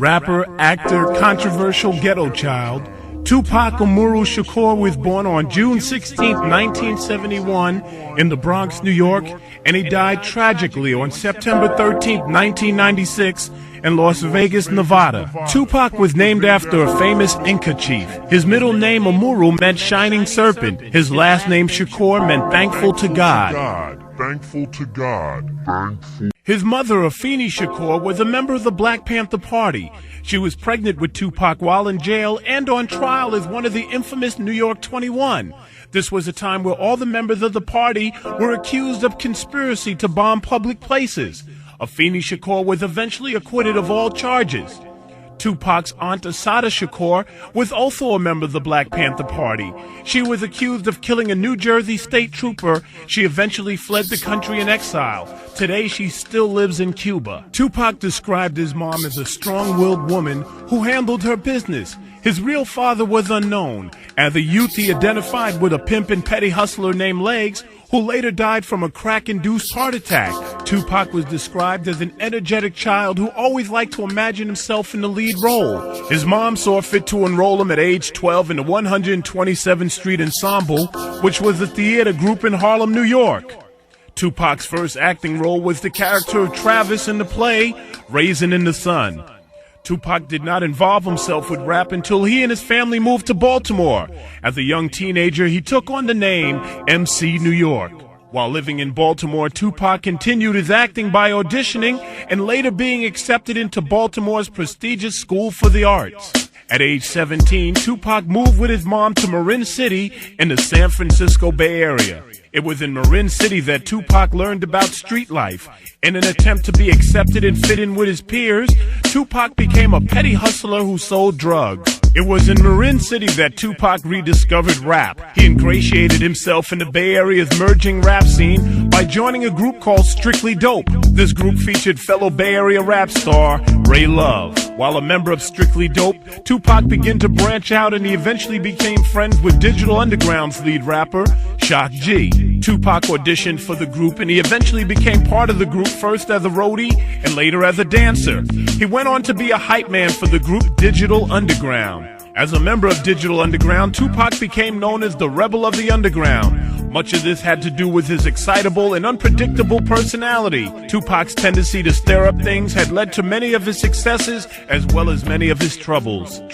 Rapper, actor, controversial ghetto child, Tupac Amaru Shakur was born on June 16, 1971 in the Bronx, New York, and he died tragically on September 13, 1996 in Las Vegas, Nevada. Tupac was named after a famous Inca chief. His middle name, Amaru, meant shining serpent. His last name, Shakur, meant thankful to God. Thankful to God. His mother, Afeni Shakur, was a member of the Black Panther Party. She was pregnant with Tupac while in jail and on trial as one of the infamous New York 21. This was a time where all the members of the party were accused of conspiracy to bomb public places. Afeni Shakur was eventually acquitted of all charges. Tupac's aunt Assata Shakur was also a member of the Black Panther Party. She was accused of killing a New Jersey state trooper. She eventually fled the country in exile. Today, she still lives in Cuba. Tupac described his mom as a strong-willed woman who handled her business. His real father was unknown. As a youth, he identified with a pimp and petty hustler named Legs, who later died from a crack-induced heart attack. Tupac was described as an energetic child who always liked to imagine himself in the lead role. His mom saw fit to enroll him at age 12 in the 127th Street Ensemble, which was a theater group in Harlem, New York. Tupac's first acting role was the character of Travis in the play Raisin in the Sun. Tupac did not involve himself with rap until he and his family moved to Baltimore. As a young teenager, he took on the name MC New York. While living in Baltimore, Tupac continued his acting by auditioning and later being accepted into Baltimore's prestigious School for the Arts. At age 17, Tupac moved with his mom to Marin City in the San Francisco Bay Area. It was in Marin City that Tupac learned about street life. In an attempt to be accepted and fit in with his peers, Tupac became a petty hustler who sold drugs. It was in Marin City that Tupac rediscovered rap. He ingratiated himself in the Bay Area's emerging rap scene by joining a group called Strictly Dope. This group featured fellow Bay Area rap star Ray Love. While a member of Strictly Dope, Tupac began to branch out and he eventually became friends with Digital Underground's lead rapper, Shock G. Tupac auditioned for the group and he eventually became part of the group, first as a roadie and later as a dancer. He went on to be a hype man for the group Digital Underground. As a member of Digital Underground, Tupac became known as the Rebel of the Underground. Much of this had to do with his excitable and unpredictable personality. Tupac's tendency to stir up things had led to many of his successes as well as many of his troubles. In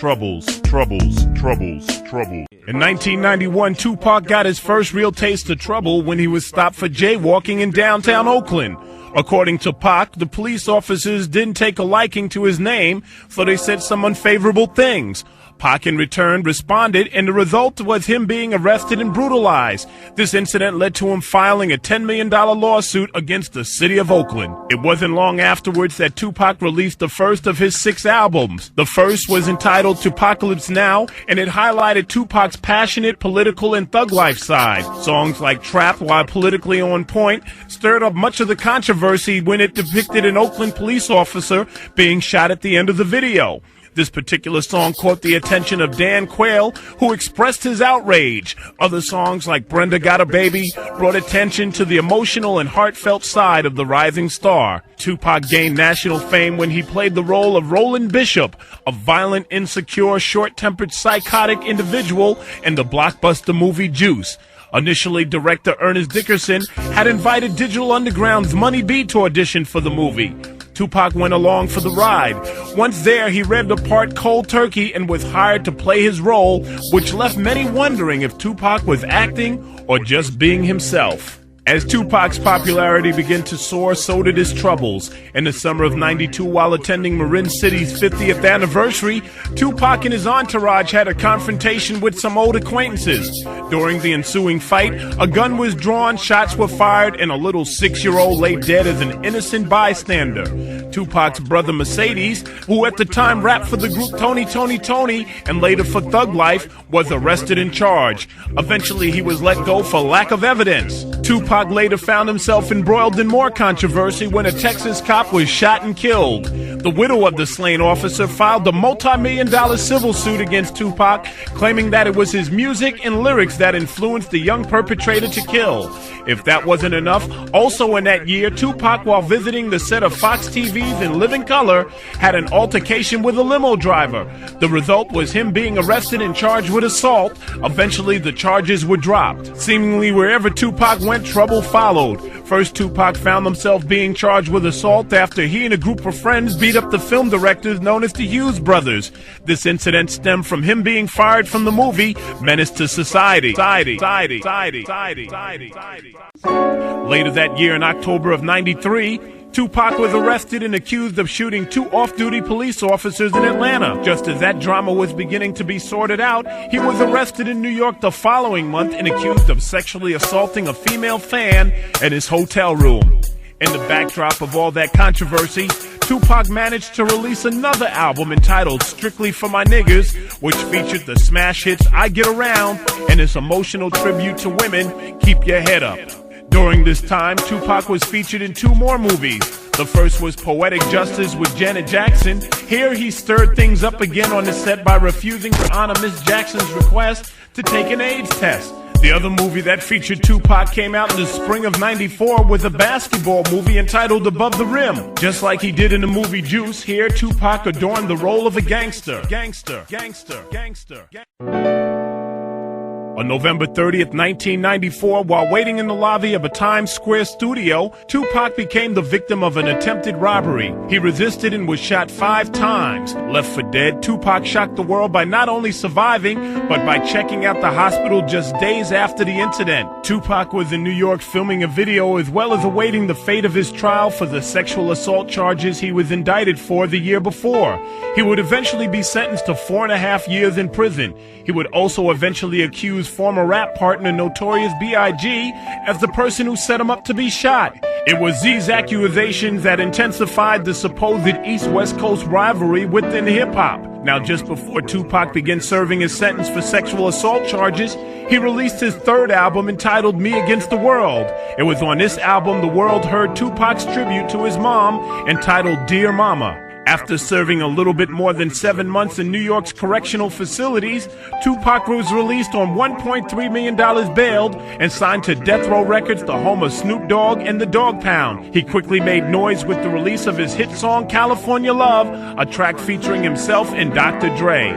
1991, Tupac got his first real taste of trouble when he was stopped for jaywalking in downtown Oakland. According to Pac, the police officers didn't take a liking to his name, so they said some unfavorable things. Pac in return responded, and the result was him being arrested and brutalized. This incident led to him filing a $10 million lawsuit against the city of Oakland. It wasn't long afterwards that Tupac released the first of his 6 albums. The first was entitled Tupacalypse Now, and it highlighted Tupac's passionate political and thug life side. Songs like Trap, while politically on point, stirred up much of the controversy when it depicted an Oakland police officer being shot at the end of the video. This particular song caught the attention of Dan Quayle, who expressed his outrage. Other songs like Brenda Got a Baby brought attention to the emotional and heartfelt side of the rising star. Tupac gained national fame when he played the role of Roland Bishop, a violent, insecure, short-tempered, psychotic individual in the blockbuster movie Juice. Initially, director Ernest Dickerson had invited Digital Underground's Money B to audition for the movie. Tupac went along for the ride. Once there, he read the part cold turkey and was hired to play his role, which left many wondering if Tupac was acting or just being himself. As Tupac's popularity began to soar, so did his troubles. In the summer of '92, while attending Marin City's 50th anniversary, Tupac and his entourage had a confrontation with some old acquaintances. During the ensuing fight, a gun was drawn, shots were fired, and a little 6-year-old lay dead as an innocent bystander. Tupac's brother Mercedes, who at the time rapped for the group Tony, and later for Thug Life, was arrested and charged. Eventually, he was let go for lack of evidence. Tupac later found himself embroiled in more controversy when a Texas cop was shot and killed. The widow of the slain officer filed a multi-million-dollar civil suit against Tupac, claiming that it was his music and lyrics that influenced the young perpetrator to kill. If that wasn't enough, also in that year, Tupac, while visiting the set of Fox TVs in living color, had an altercation with a limo driver. The result was him being arrested and charged with assault. Eventually, the charges were dropped. Seemingly wherever Tupac went, trouble followed. First, Tupac found himself being charged with assault after he and a group of friends beat up the film directors known as the Hughes brothers. This incident stemmed from him being fired from the movie Menace to Society. Later that year, in October of '93, Tupac was arrested and accused of shooting 2 off-duty police officers in Atlanta. Just as that drama was beginning to be sorted out, he was arrested in New York the following month and accused of sexually assaulting a female fan at his hotel room. In the backdrop of all that controversy, Tupac managed to release another album entitled Strictly for My Niggas, which featured the smash hits I Get Around and his emotional tribute to women, Keep Your Head Up. During this time, Tupac was featured in 2 more movies. The first was Poetic Justice with Janet Jackson. Here he stirred things up again on the set by refusing to honor Miss Jackson's request to take an AIDS test. The other movie that featured Tupac came out in the spring of '94 was a basketball movie entitled Above the Rim. Just like he did in the movie Juice, here Tupac adorned the role of a gangster. On November 30th, 1994, while waiting in the lobby of a Times Square studio, Tupac became the victim of an attempted robbery. He resisted and was shot 5 times. Left for dead, Tupac shocked the world by not only surviving, but by checking out the hospital just days after the incident. Tupac was in New York filming a video as well as awaiting the fate of his trial for the sexual assault charges he was indicted for the year before. He would eventually be sentenced to 4.5 years in prison. He would also eventually accuse former rap partner Notorious B.I.G. as the person who set him up to be shot. It was these accusations that intensified the supposed East-West Coast rivalry within hip-hop. Now, just before Tupac began serving his sentence for sexual assault charges, he released his 3rd album entitled Me Against the World. It was on this album the world heard Tupac's tribute to his mom entitled Dear Mama. After serving a little bit more than 7 months in New York's correctional facilities, Tupac was released on $1.3 million bailed and signed to Death Row Records, the home of Snoop Dogg and the Dogg Pound. He quickly made noise with the release of his hit song California Love, a track featuring himself and Dr. Dre.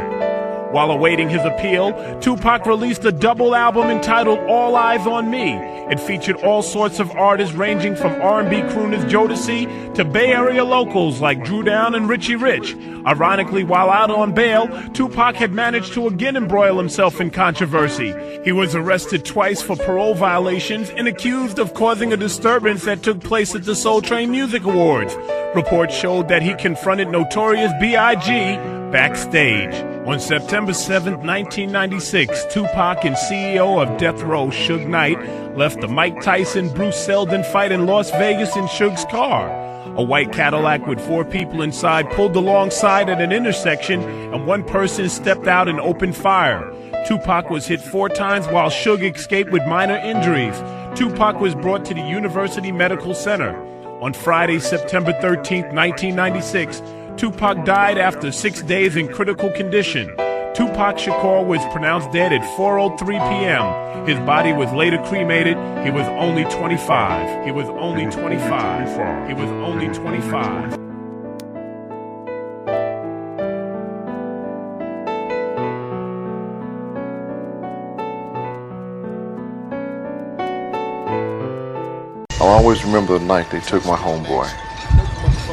While awaiting his appeal, Tupac released a double album entitled All Eyes on Me. It featured all sorts of artists ranging from R&B crooners Jodeci to Bay Area locals like Drew Down and Richie Rich. Ironically, while out on bail, Tupac had managed to again embroil himself in controversy. He was arrested twice for parole violations and accused of causing a disturbance that took place at the Soul Train Music Awards. Reports showed that he confronted Notorious B.I.G. backstage. On September 7, 1996, Tupac and CEO of Death Row, Suge Knight, left the Mike Tyson-Bruce Seldon fight in Las Vegas in Suge's car. A white Cadillac with 4 people inside pulled alongside at an intersection, and one person stepped out and opened fire. Tupac was hit 4 times while Suge escaped with minor injuries. Tupac was brought to the University Medical Center. On Friday, September 13, 1996, Tupac died after 6 days in critical condition. Tupac Shakur was pronounced dead at 4:03 p.m. His body was later cremated. He was only 25. He was only 25. He was only 25. I'll always remember the night they took my homeboy.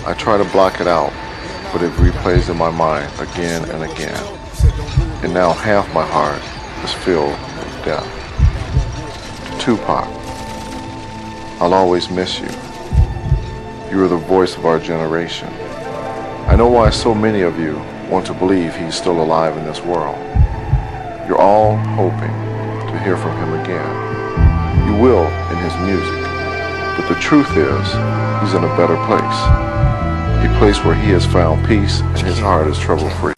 I try to block it out, but it replays in my mind again and again. And now half my heart is filled with death. Tupac, I'll always miss you. You are the voice of our generation. I know why so many of you want to believe he's still alive in this world. You're all hoping to hear from him again. You will in his music. But the truth is, he's in a better place. A place where he has found peace and his heart is trouble-free.